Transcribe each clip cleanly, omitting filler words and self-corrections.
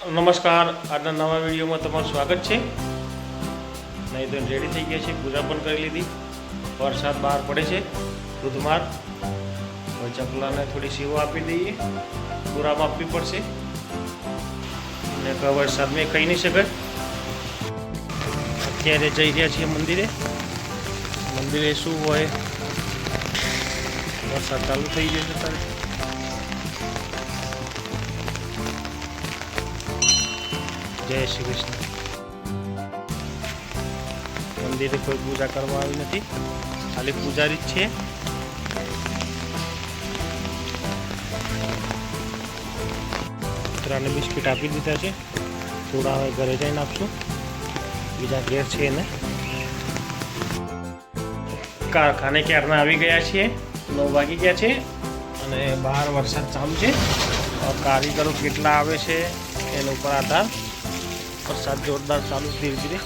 નમસ્કાર, આજના નવા વિડીયોમાં તમારું સ્વાગત છે. નહીં તો રેડી થઈ ગયા છે, પૂજા પણ કરી લીધી. વરસાદ બહાર પડે છે, ધોધમાર. હવે ચકલાને થોડી સેવા આપી દઈએ, પૂરામાં આપવી પડશે. અને વરસાદમાં ખાઈ નહીં શકે. અત્યારે જઈ રહ્યા છીએ મંદિરે. મંદિરે શું હોય, વરસાદ ચાલુ થઈ ગયો છે તારે. જય શ્રી કૃષ્ણ. મંદિરે કોઈ પૂજા કરવા આવી નથી, ખાલી પૂજારી જ છે. કૂતરાને બિસ્કિટ આપી દીધા છે, થોડા હવે ઘરે જઈને આપશું. બીજા ઘેર છે એને. કારખાને ક્યારના આવી ગયા છીએ, 9 વાગી ગયા છે અને બહાર વરસાદ ચાલુ છે. કારીગરો કેટલા આવે છે એના ઉપર આધાર. વરસાદ જોરદાર ચાલુ ધીરે ધીરે.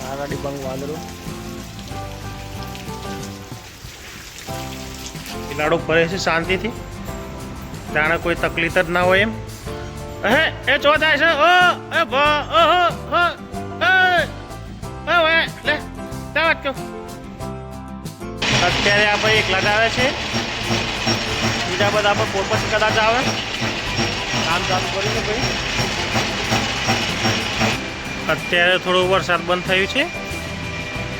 આગાડી બંગ વાદળો. બિલાડો ફરે છે શાંતિથી, જાણે કોઈ તકલીફ જ ના હોય એમ. એ ચો જાય છે. અત્યારે આપણે એકલા જ આવે છે, બીજા બધા આપણે પોર પછી કદાચ આવે. કામ ચાલુ કરીને ભાઈ. અત્યારે થોડો વરસાદ બંધ થયું છે,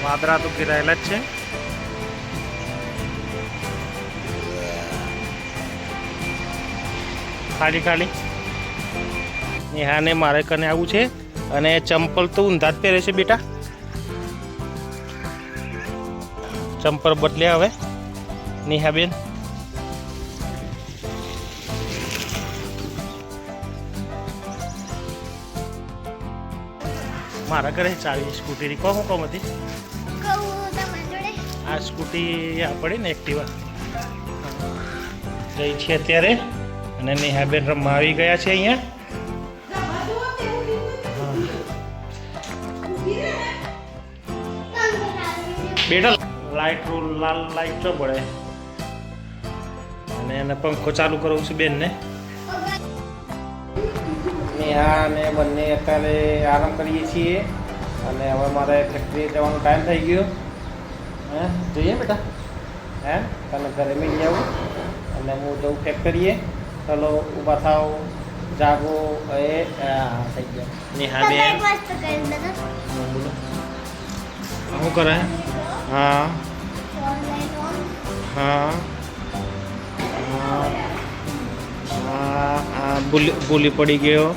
વાદળા તો ઘેરાયેલા જ છે. ખાલી ખાલી. નેહાને મારે કને આવું છે અને ચંપલ તો ઊંધા જ પહેરે છે બેટા. ચંપલ બદલે હવે નેહાબેન. મારા ઘરે ચાવી સ્કૂટીની કહું હતી. આ સ્કૂટી આ પડી ને એક્ટિવા જઈ છે અત્યારે. અને નેહાબેન રમવા આવી ગયા છે અહીંયા. બેટા લાઈટ લાલ લાઈટ ચો પડે અને એને પંખો ચાલુ કરવું છે બેનને. નેહા ને બંને અત્યારે આરામ કરીએ છીએ અને હવે મારે ફેક્ટરીએ જવાનો ટાઈમ થઈ ગયો. હે જોઈએ બેટા? હે તને ઘરે મળી આવું અને હું જઉં ફેક્ટરીએ. ચલો ઊભા થાવ, જાગો. એ થઈ ગયા. નેહા બેન બોલો શું કરે? હા હા હા. ભૂલી પડી ગયો.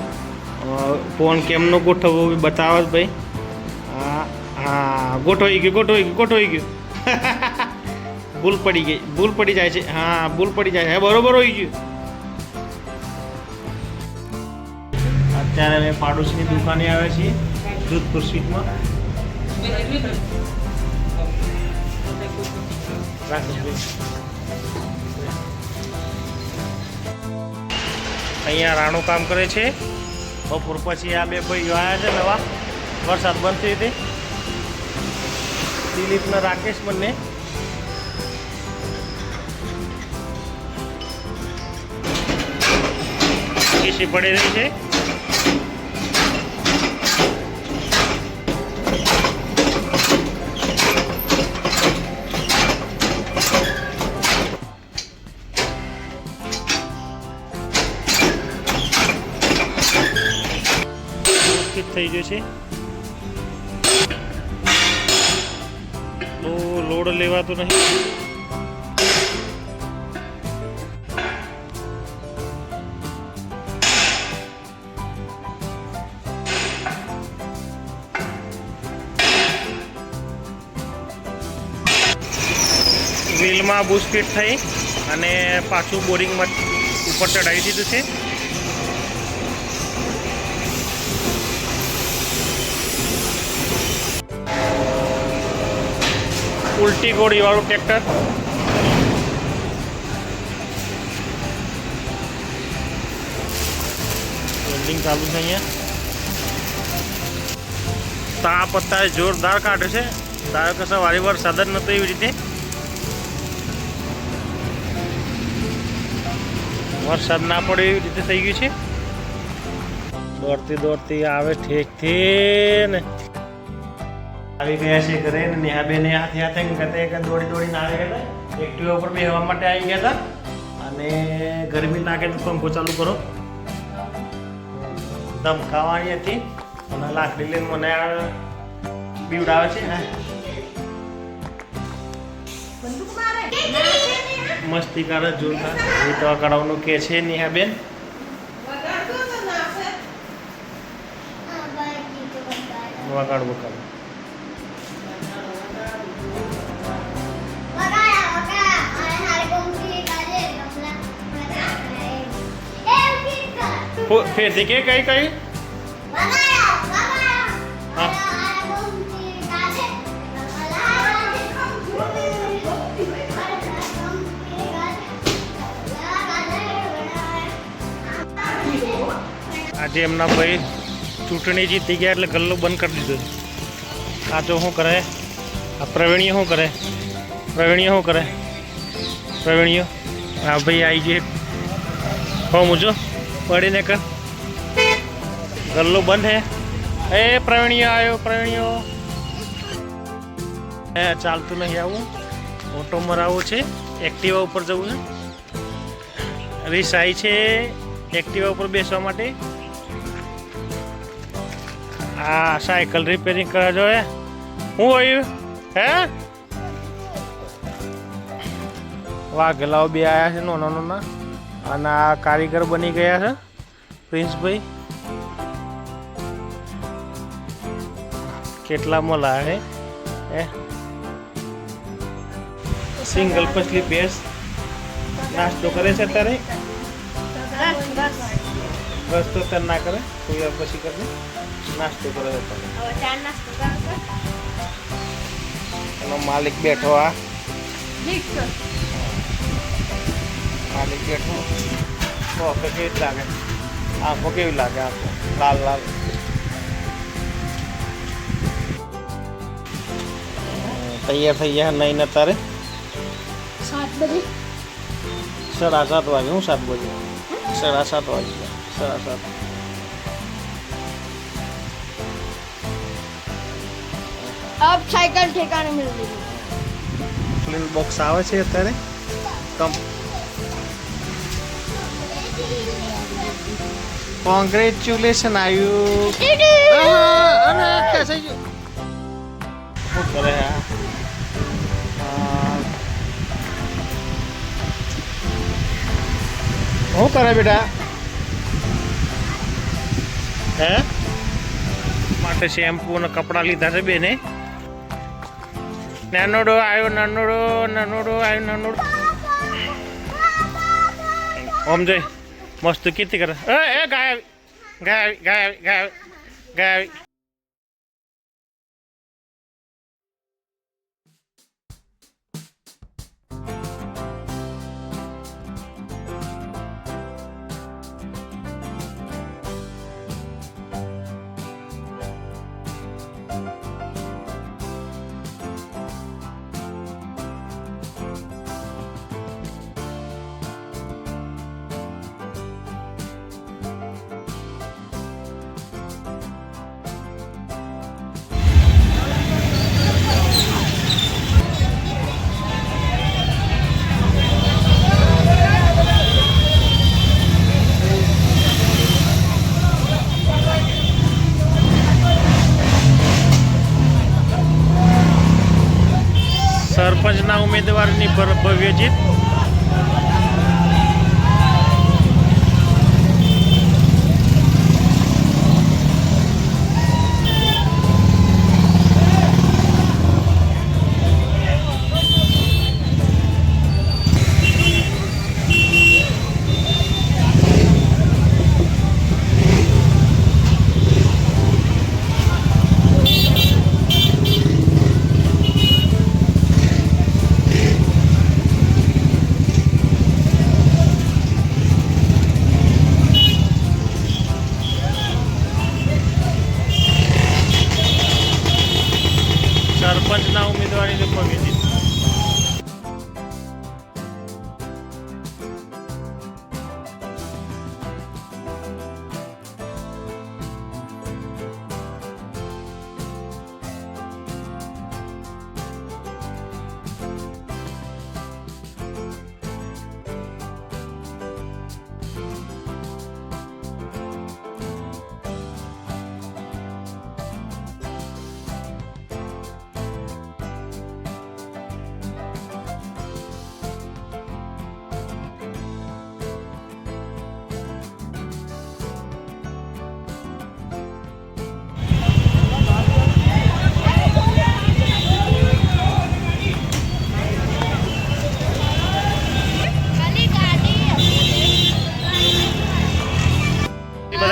ફોન કેમનો ગોઠવવો બતાવો ભાઈ. હા હા, ગોઠવાઈ ગયું. ભૂલ પડી જાય છે. હા, ભૂલ પડી જાય છે. બરોબર હોઈ ગયું. અત્યારે અમે પાડોશીની દુકાને આવ્યા છીએ, જોધપુર સ્વીટમાં. અહીંયા રાણો કામ કરે છે. બપોર પછી આ બે ભાઈઓ આવ્યા છે નવા. વરસાદ બંધ થઈ હતી. દિલીપ ને રાકેશ બંને. એસી પડી રહી છે. થઈ ગયો છે તો લોડ લેવાતો નહીં. વ્હીલમાં બુશ ફિટ થઈ અને પાછું બોરિંગમાં ઉપર ચડાવી દીધું છે. ઉલટી ગોળી વાળું ટ્રેક્ટર. વેલ્ડિંગ ચાલુ છે અહીંયા. તાપ અત્યારે જોરદાર કાઢે છે. ધારો કે સવારે વરસાદ જ નહોતો એવી રીતે. વરસાદ ના પડે એવી રીતે થઈ ગયું છે. દોડતી દોડતી આવે ઠેકથી ને આવી ગયા છે ઘરે ને નેહાબેને હાથે હાથે કે દોડી દોડીને આવી ગયા હતા. એક્ટિવા ઉપર બેસવા માટે આવી ગયા હતા અને ગરમી લાગે તો પંખો ચાલુ કરો ધમકાવાની હતી અને લાકડી લઈને મને બીવડાવે છે. મસ્તી કરે જોરદાર એ તો કડાવનું કે છે નેહાબેન. વગાડ વગાડ ફેરથી કે કઈ કઈ આજે એમના ભાઈ ચૂંટણી જીતી ગયા એટલે ગલ્લો બંધ કરી દીધો. આ તો શું કરે આ પ્રવીણીઓ શું કરે પ્રવીણીઓ હા ભાઈ આવી ગઈ હો મુજો પડીને કર ગલ્લો બંધ હે. એ પ્રવીણીઓ આવ્યો પ્રવીણીઓ ચાલતું નહીં આવું ઓટો મરાવવો છે એક્ટિવા ઉપર જવું છે. રીસ આવી છે એક્ટિવા ઉપર બેસવા માટે. આ સાયકલ રિપેરિંગ કરવા જોઈએ હું આવ્યું હે વાઘેલાઓ બે આવ્યા છે નાના નાના અને આ કારીગર બની ગયા છે પ્રિન્સભાઈ. કેટલા મળા હે સિંગલ પછલી બેસ નાસ્તો કરે છે અત્યારે બસ તો તર ના કરે કોઈ વાર પછી કરે નાસ્તો કરે એનો માલિક બેઠો આ માલિક બેઠો ઓકે કેવી લાગે આંખો કેવી લાગે આંખો લાલ લાલ તૈયાર થઈ ગયા નહીં ને તારે 7 વાગે 7:30 વાગે હું 7 વાગે 7:30 વાગે 7:30 अब साइकिल ठिकाने मिल गई. क्लीन बॉक्स આવે છે અત્યારે કમ કોંગ્રેચ્યુલેશન આયુ અરે કેસે શું કરે શું કરે બેટા હે માટે શેમ્પુ અને કપડાં લીધા છે બેને. નાનોડો આવ્યો નાનોડો આવ્યો ઓમ જઈ મસ્ત કીર્તિ કરે એ ગાય આવી. સરપંચના ઉમેદવારની ભવ્ય જીત.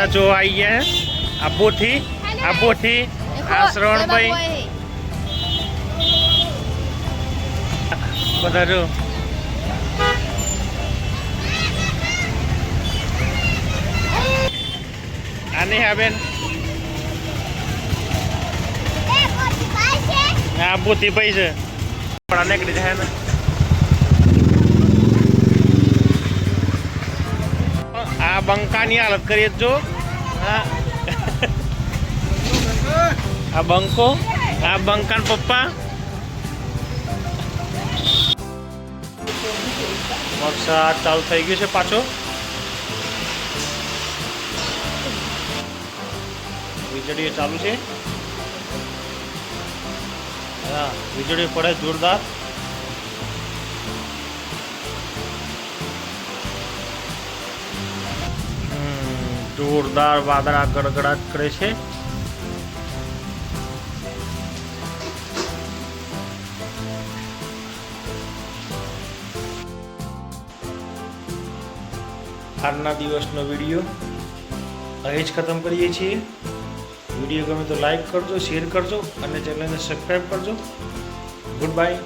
બધા જો આવી ગયા આબોથી આ શ્રવણભાઈ બધા જો આને હા બેન આ બોથી ભાઈ છે પણ નીકળી જાય ને આ બંકાની હાલત કરીએ જો આ બંકાન પપ્પા વરસાદ ચાલુ થઈ ગયો છે પાછો વીજળી ચાલુ છે હા વીજળી પડે જોરદાર જોરદાર વાદળા ગડગડાટ કરે છે આજના દિવસનો વિડીયો અહીં જ ખતમ કરીએ છીએ વિડીયો ગમે તો લાઈક કરજો શેર કરજો અને ચેનલને સબસ્ક્રાઈબ કરજો ગુડ બાય